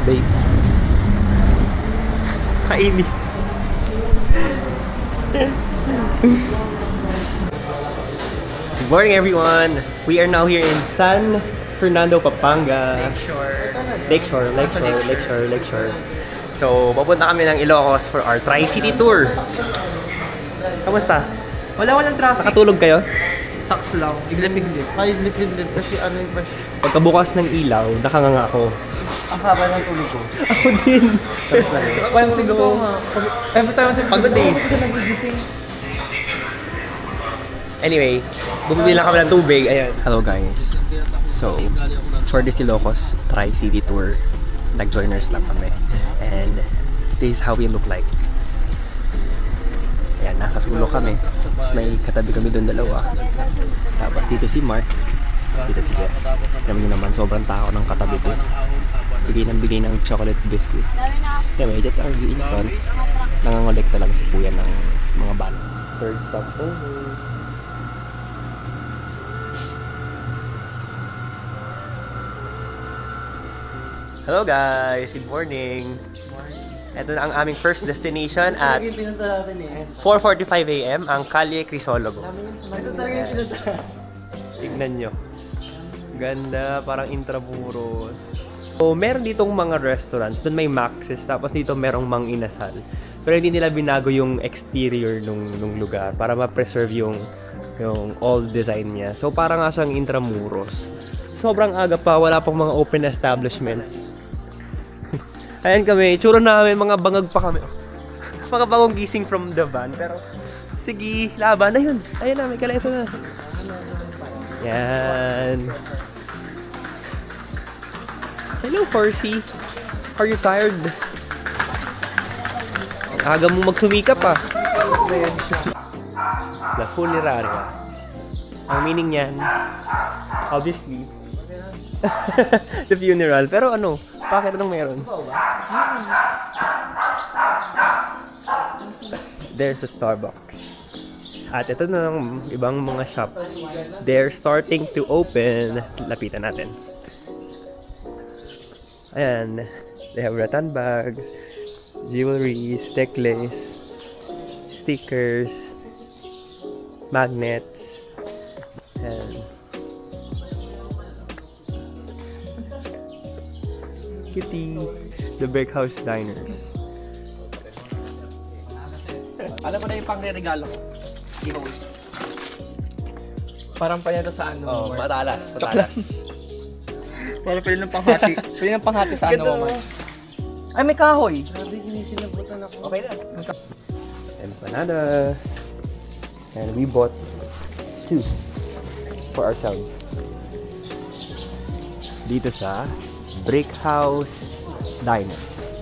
Babe. Kainis. Good morning everyone! We are now here in San Fernando, Pampanga. Lakeshore. So, papunta kami ng Ilocos for our Tri-City Tour. Kamusta? Walang traffic. Nakatulog kayo? Saks lang. Iglip-iglip. May lip-lip kasi ano yung bas. Pagkabukas ng ilaw, nakanganga ako. Ang haba ng tulog ko. Ako din. Parang siguro nga. Every time sa pagod eh. Anyway, bumili lang kami ng tubig. Ayan. Hello guys. So, for this Ilocos Tri-City Tour, nag-joiners lang kami. And this is how we look like. Ayan, nasa sulo kami. Tapos may katabi kami doon dalawa. Tapos dito si Mark. Dito si Jeff. Alam nyo naman, sobrang tao ng katabi ko. Bigay ng chocolate biscuit. Anyway, that's our view in front. Nangangolekta lang si Kuya ng mga bala. Third stop over. Hello guys! Good morning! Ito na ang aming first destination at 4:45 AM, ang Calle Crisologo. Ito talaga yung pinunta. Tignan nyo. Ganda, parang intramuros. So, meron ditong mga restaurants. Doon may Max's, tapos dito merong Mang Inasal. Pero hindi nila binago yung exterior nung lugar para ma-preserve yung old design niya. So, parang nga siyang intramuros. Sobrang aga pa, wala pang mga open establishments. Ayan kami, tsura namin, mga bangag pa kami. Mga bagong gising from the van. Pero, sige, laban na yun. Ayan na, may kalesa na. Yan. Hello, Horsey. Are you tired? Aga mo magsumikap ah. La funeraria. Ang meaning niyan, obviously, the funeral. Pero ano, bakit anong meron? There's a Starbucks. At ito na ng ibang mga shop. They're starting to open. Lapitan natin. Ayan. They have rattan bags, jewelry, necklace, stickers, magnets, and Kitty, the Brick House Diners. Alam ko na yung pang-regalo ko. Giveaways. Parang pa yan sa ano. Oh, matalas. Parang pwede ng panghati. Pwede ng panghati sa ano. Ay, may kahoy. Grabe, kinikilabutan ako. Okay na. Empanada. And we bought 2 for ourselves. Dito sa Brick House Diners.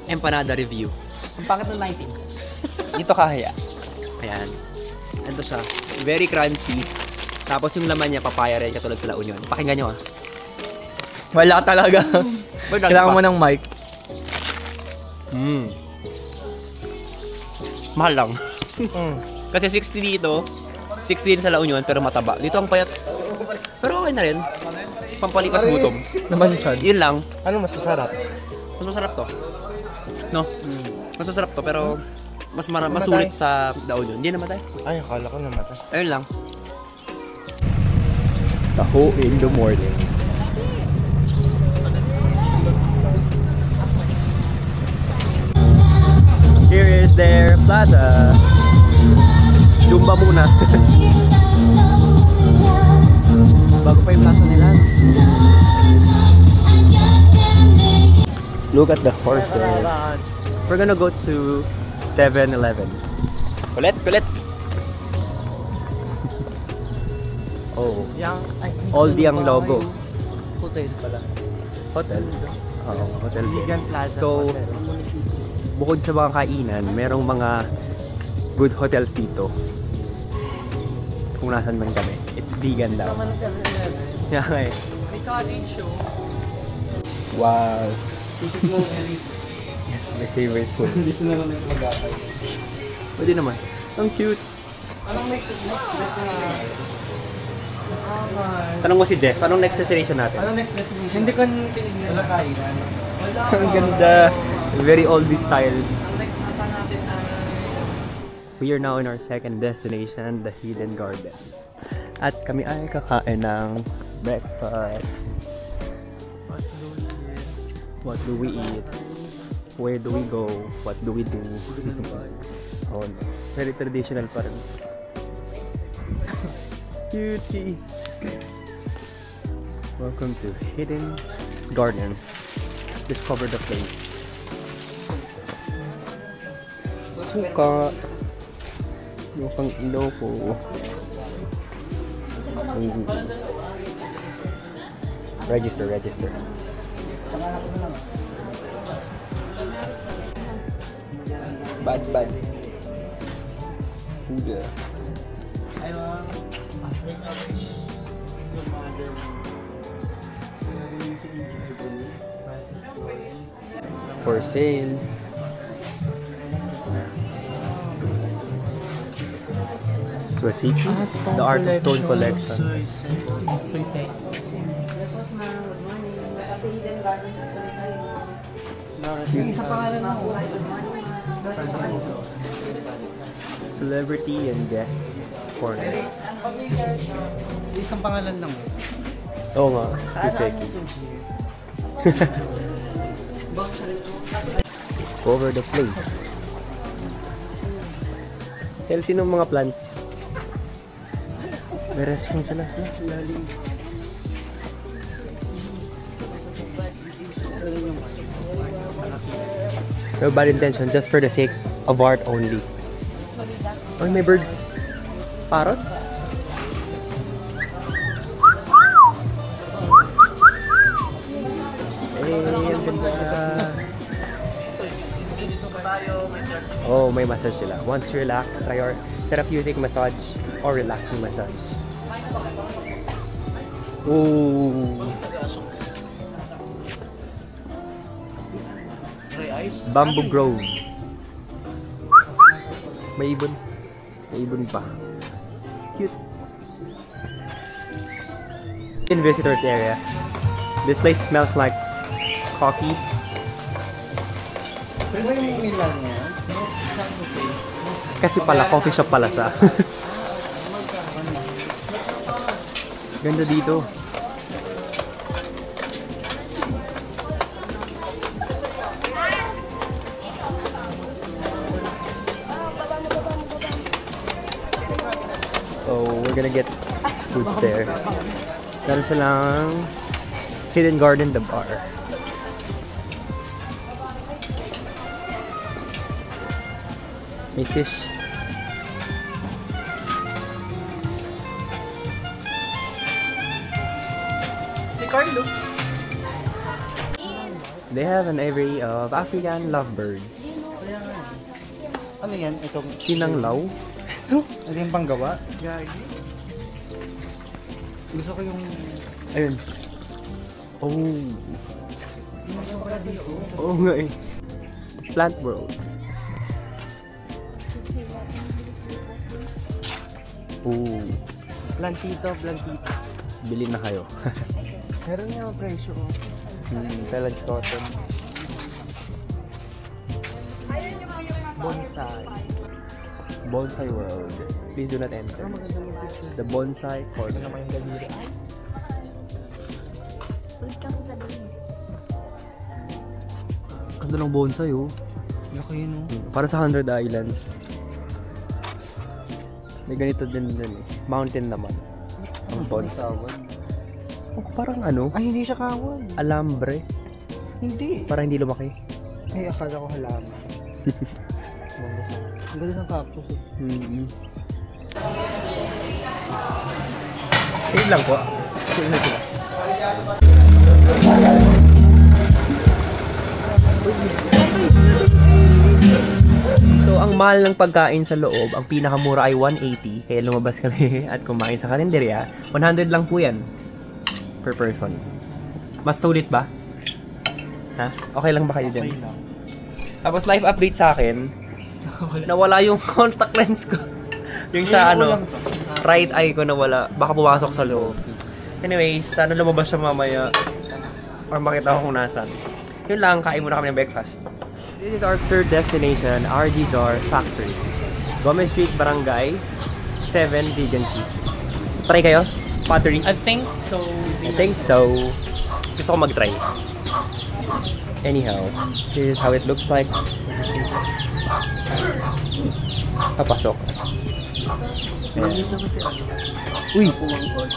Empanada review. Ang pangit ng lighting. Dito kaya. Ayan. Ito siya. Very crunchy. Tapos yung laman niya, papaya rin katulad sa La Union. Pakinggan nyo ah. Wala talaga. Kailangan mo ng mic. Mahal lang. Kasi 60 dito. 60 din sa La Union pero mataba. Dito ang payat. Pero okay na rin. Pampalipas gutom. Naman siya. Yun lang. Ano mas masarap? Mas masarap to. No? Mas masarap to pero mas masulit sa La Union. Hindi namatay. Ay, akala ko namatay. Ayun lang. Taho in the morning. Here is their plaza. Zumba muna. Bago pa yung plaza nila. Look at the horses. We're gonna go to 7-Eleven. Kulit! Oh. Oldie ang logo. Hotel pala. Hotel? Oo, hotel din. Vegan Plaza. So, bukod sa mga kainan, merong mga good hotels dito. Kung nasan man kami. It's vegan daw. Yeah, okay. May cottage show. Wow. Sisig mo, Eric. Yes, my favorite food. Dito na lang yung mag-atay. Pwede naman. Ang cute. Anong next best na Tanong mo si Jeff, anong next destination natin? Ano next destination? Hindi ko tinignan. Wala kainan. Ang ganda. Very oldie style. Ang next nata natin ay... We are now in our second destination, the Hidden Garden. At kami ay kakain ng breakfast. What do we eat? Where do we go? What do we do? Oh, no. Very traditional pa rin. Cutie! Welcome to Hidden Garden. Discover the place. Suka! Mukhang iloko. Register. Bad. Huda. Ay, ma'am. Make a wish. Your mother. Yung si Engineer Denise, Francis Collins. For sale. Swasiki? The Art and Stone Collection. Suicide. Isa pangalan mo. Celebrity and Guest Corner. Isang pangalan lang. Oo nga, Swasiki. Discover the place. Healthy ng mga plants. May restaurant sila. Lalim. No bad intention, just for the sake of art only. Oh, may birds. Parrots? Ang ganda. Oh, may massage sila. Want to relax, try our therapeutic massage or relaxing massage. Ooh. Bamboo Grove. May ibon. May ibon pa. Cute. In visitors area. This place smells like coffee. Pero yung Milan niya, Kasi pala, coffee shop pala siya. Ganda dito. So, we're gonna get foods there. Meron silang Hidden Garden, the bar. May fish. Si Carlo. They have an aviary of African lovebirds. ano yan? Itong Sinanglaw. ano yung panggawa? Gusto ko yung Ayun. Oh. Oo nga eh. Plant World. Oh. plantito. Bili na kayo. Meron niya ang presyo. Pelage cotton. Bonsai. Bonsai World. Please do not enter. The Bonsai Corner. Ganda ng bonsai oh. Laki yun oh. Para sa 100 Islands. May ganito din eh. Mountain naman. Ang bonsai. Oh, parang ano? Ay, hindi siya kawan. Alambre. Hindi. Para hindi lumaki. Ay, akala ko halaman. Ang ganda ng cactus eh. Save lang po. Save lang sila. So, ang mahal ng pagkain sa loob, ang pinakamura ay 180. Kaya lumabas kami at kumain sa karinderya. 100 lang po yan. Per person. Mas sulit ba? Ha? Okay lang ba kayo dyan? Okay lang. Tapos live update sa akin, nawala yung contact lens ko. Yung sa Ayun, ano, ako lang to. right eye ko na wala. Baka pumasok sa loob. Anyways, sana lumabas siya mamaya. Or makita ko kung nasan. Yun lang, kain muna kami ng breakfast. This is our third destination, RG Jar Factory. Gomez Street, Barangay 7, Vegan Sea. Try kayo? Pottery? I think so. I think so. Gusto ko mag-try. Anyhow, this is how it looks like. Papasok. Nandito kasi ano. Uy! Pumangkol.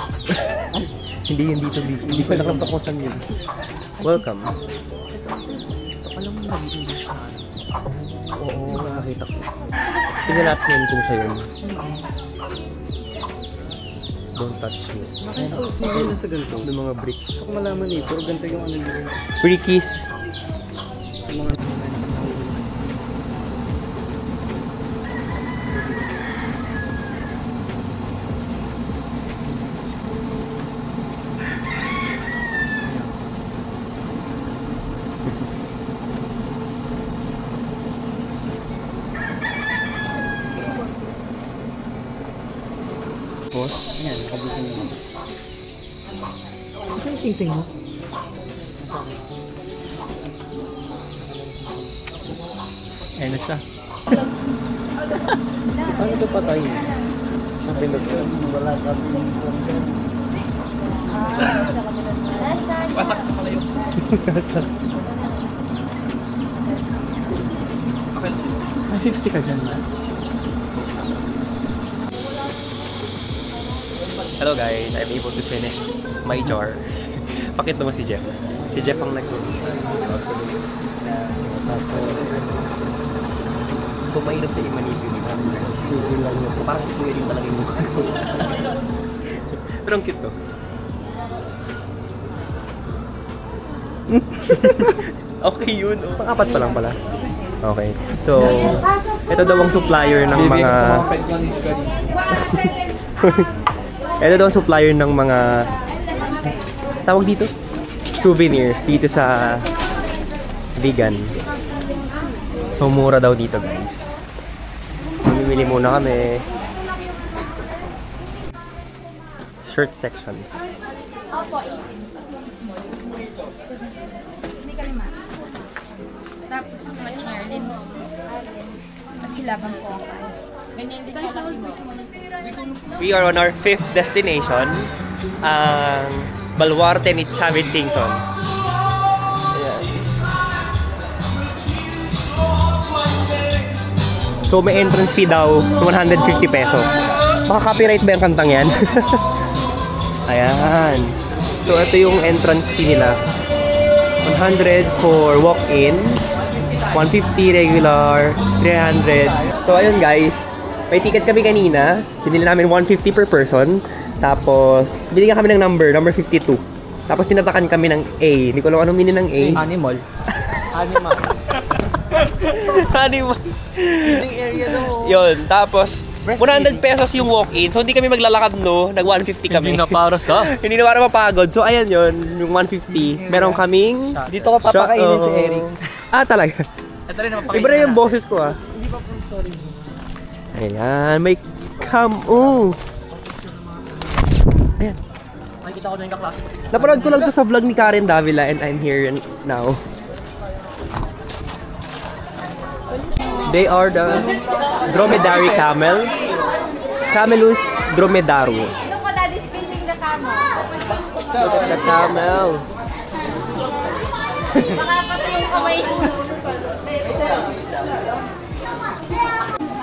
Hindi ko alam kung saan yun. Welcome. Alam mo nag-English na ano. Oo, nakakita ko. Tingnan natin kung siya yun. Don't touch me. Nakita ko hindi na sa ganito. Yung mga bricks. Gusto ko malaman eh, pero ganito yung ano yun. Brickies. Yung mga... Yan, Kabutin mo. Ano yung ting-ting mo? Ayan na siya. Ano ito patay? Sabi na ko, wala kami ng content. Wasak sa palayo. May 50 ka dyan na. Hello guys, I'm able to finish my jar. Pakita mo si Jeff. Si Jeff ang So mahirap sa i-manipulate. Google lang yun. Parang si Kuya din talaga yung Pero ang cute to. Okay yun. Oh. Pang-apat pa lang pala. Okay. So, ito daw ang supplier ng mga... ito daw ang supplier ng mga... Tawag dito? Souvenirs dito sa vegan. So, mura daw dito guys. Mamimili muna kami. Shirt section. Opo, 18. Hindi ka lima. Tapos, match Marilyn. Machilaban po ako. Ganyan din ka lang mo. We are on our 5th destination. Ang Baluarte ni Chavez Singson. Ayan. So may entrance fee daw 150 pesos. Baka copyright ba yung kantang yan? Ayan. So ito yung entrance fee nila. 100 for walk-in, 150 regular, 300. So ayun guys, may ticket kami kanina. Binili namin 150 per person. Tapos binigyan kami ng number 52. Tapos tinatakan kami ng A. Hindi ko alam anong meaning ng A. Animal. Animal. Eating area daw. Yun, tapos 100 pesos yung walk-in. So hindi kami maglalakad no, nag 150 kami. Hindi na para sa... Hindi na para mapagod. So ayan yun, yung 150. Meron kaming Dito ko papakainin si Eric. Ah, talaga. Ito rin napapakita Iba na yung boses ko ah. Hindi pa po story. Ayan, may kamu. Ayan. Makikita ko na yung kaklase ko. Napanood ko lang to sa vlog ni Karen Davila and I'm here now. They are the dromedary camel. Camelus dromedarus. Look at daddy's painting the camel. Look at the camels. Baka pati yung kamay.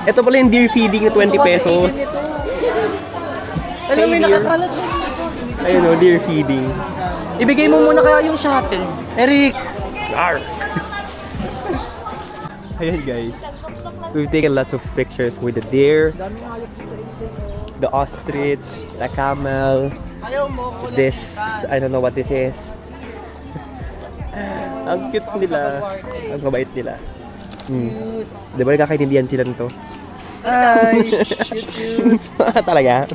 Ito pala yung deer feeding na 20 pesos. Alam mo, may deer. nakakalat lang. Ayun o, deer feeding. Ibigay mo muna kaya yung shuttle. Eric! Arr! Ayan guys, we've taken lots of pictures with the deer, the ostrich, the camel, Ayaw mo ko this, I don't know what this is. Ang cute nila, ang kabait nila. Di ba nagkakaintindihan sila nito? Ay, cute. Talaga?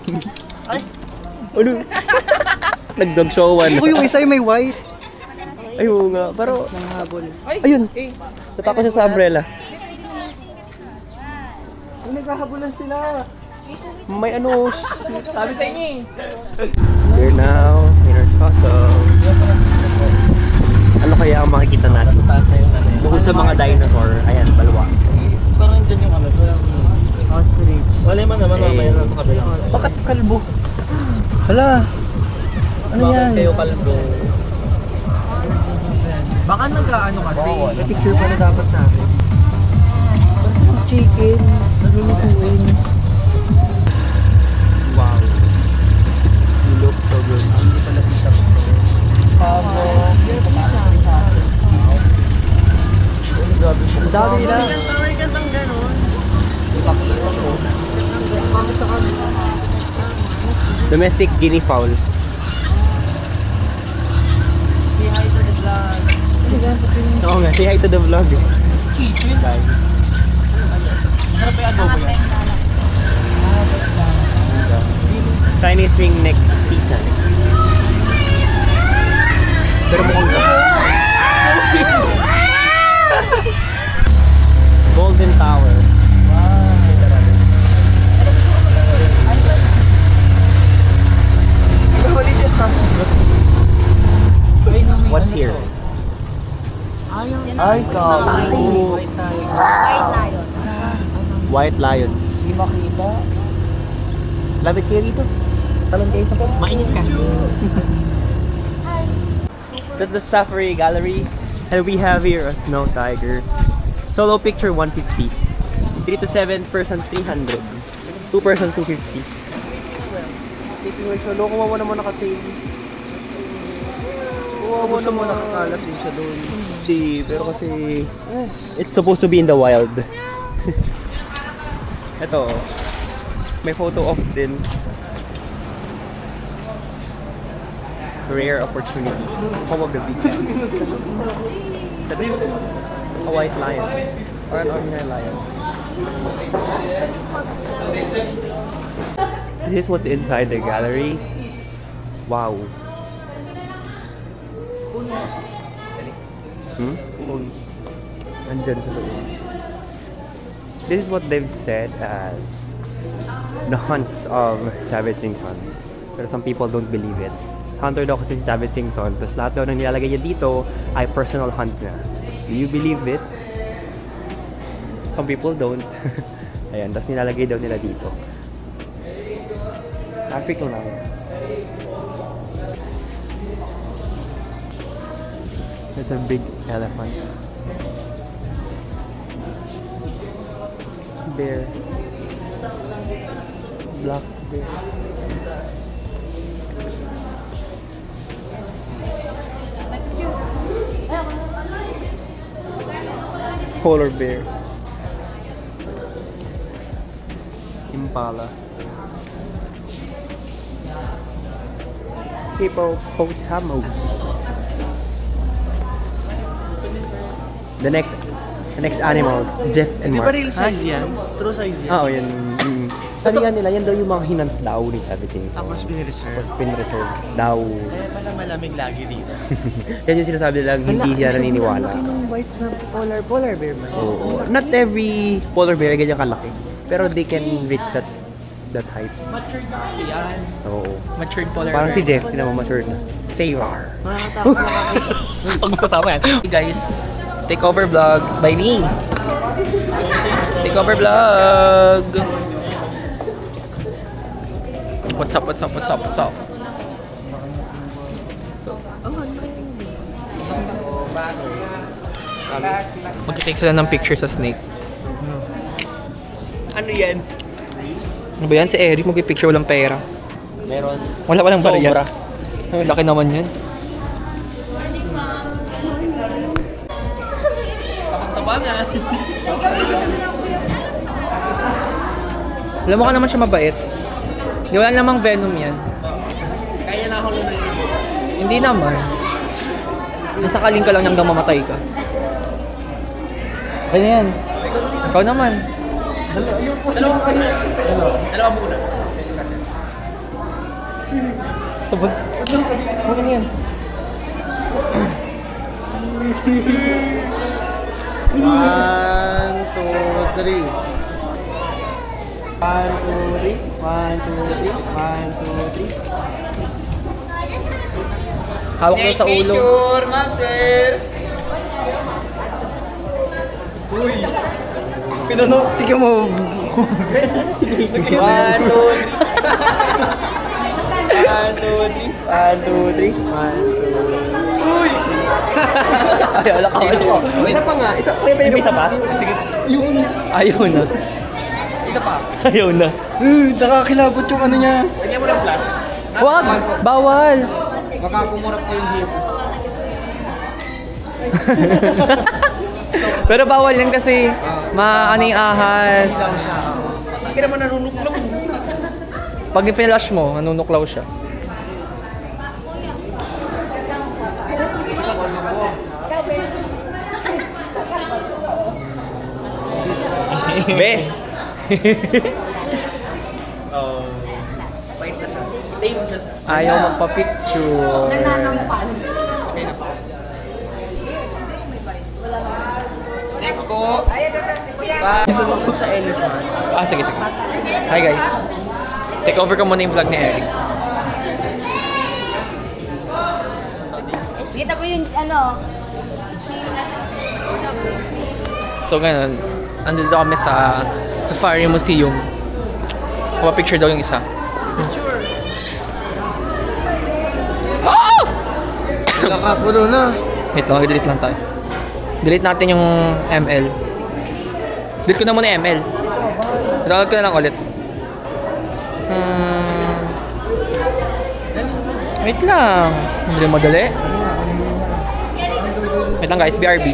Ay, Ano? Nag-dog showan. oh, yung isa yung may white. Ay, oo nga, pero Nanghabol. ayun, natakot siya sa umbrella. Ay, naghahabulan sila. May ano, sabi sa inyo eh. We're now in our shuttle. Ano kaya ang makikita natin? Bukod sa mga dinosaur, ayan, balwa. Parang dyan yung ano, ostrich. Wala man naman mamaya na sa kabila. Bakit kalbo? Hala! Ano yan? Kayo kalbo. Baka nag-ano kasi. Picture pa na dapat sa akin. Chicken, naglulutuin. Wow. You look so good. Hindi pala kita ko. Pabo. Ang dami na. Domestic guinea fowl. Oo nga, say hi to the vlog. Guys. Chinese ring neck pizza. Pero mukhang Golden Tower. What's here? Ay, kapo. White lions. Hindi makita. Lapit kayo dito. Talon kayo sa po. Mainit ka. That's the Safari Gallery. And we have here a snow tiger. Solo picture 150. 3 to 7 persons 300. 2 persons 250. Sleeping ratio. Loko mo naman naka-chain. Gusto mo nakakalat din siya doon. Hindi, pero kasi it's supposed to be in the wild. Ito, may photo of din. Rare opportunity. Home of the big cats. That's a white lion. Or an ordinary lion. This is what's inside the gallery. Wow. Andyan sa loob. This is what they've said as the hunts of Chavez Singson. Pero some people don't believe it. Hunter daw kasi si Chavez Singson. Tapos lahat daw na nilalagay niya dito ay personal hunts na. Do you believe it? Some people don't. Ayan, tapos nilalagay daw nila dito. Traffic lang. There's a big elephant. Bear. Black bear. Polar bear. Impala. Hippopotamus. The next animals, Jeff and Di Mark. ba real size yan? True size yan? Oo, yan. Talihan nila, yan daw yung mga hinant daw ni Chavez Singson. Tapos pinireserve. Tapos pinreserve daw. Kaya pala malamig lagi dito. Yan yung sinasabi lang, hindi sila naniniwala. Ang white na polar bear man. Oo. Not every polar bear ganyan kalaki. Pero they can reach that height. Matured na kasi yan. Oo. Matured polar Parang bear. si Jeff, hindi naman mature na. Say rar. Nakakatakot na kakita. Pag masasama yan. Hey guys, takeover vlog by me. Takeover vlog. What's up, what's up, what's up, what's up? Mag-take sila ng picture sa snake. Ano yan? Ano ba yan? Si Eric mag-picture walang pera. Meron. Wala walang Sobra. barya. Laki naman yan. Tabangan. Alam mo ka naman siya mabait. Di wala namang venom yan. Kaya na ako lumayan. Hindi naman. Nasakaling ka lang hanggang mamatay ka. Kaya yan. Ikaw naman. Dalawa muna. Sabon. Ano yan? One, two, three. 1, 2, 3. 1, 2, 3. 1, 2, 3. Hawak mo sa ulo. Picture, Masters! Uy! Pinano, tignan mo. 1, 2, 3. 1, 2, 3. 1, 2, 3. 1, 2, 3. Uy! Ay, alak ako. Isa pa nga. May isa pa? Sige. Yun. Ayaw na. Isa pa. Ayaw na. Nakakilabot yung ano niya. Lagyan mo ng flash. Wag! Bawal! Baka kumurap ko yung hip. Pero bawal yan kasi maano yung ahas. Hindi ka naman nanunuklong. Pag i-flash mo, nanunuklaw siya. Bes! Fight na siya. Tame na siya. Ayaw magpa-picture. Next po. Isa lang po sa elephant. Sige. Hi guys. Take over ka muna yung vlog ni Eric. Kita po yung ano. So ganun, nandito kami sa Safari Museum. Picture daw yung isa. Nakapuno na. Ito, delete lang tayo. Delete natin yung ML. Delete ko na muna yung ML. Download ko na lang ulit. Wait lang. Hindi madali. Wait lang guys, BRB.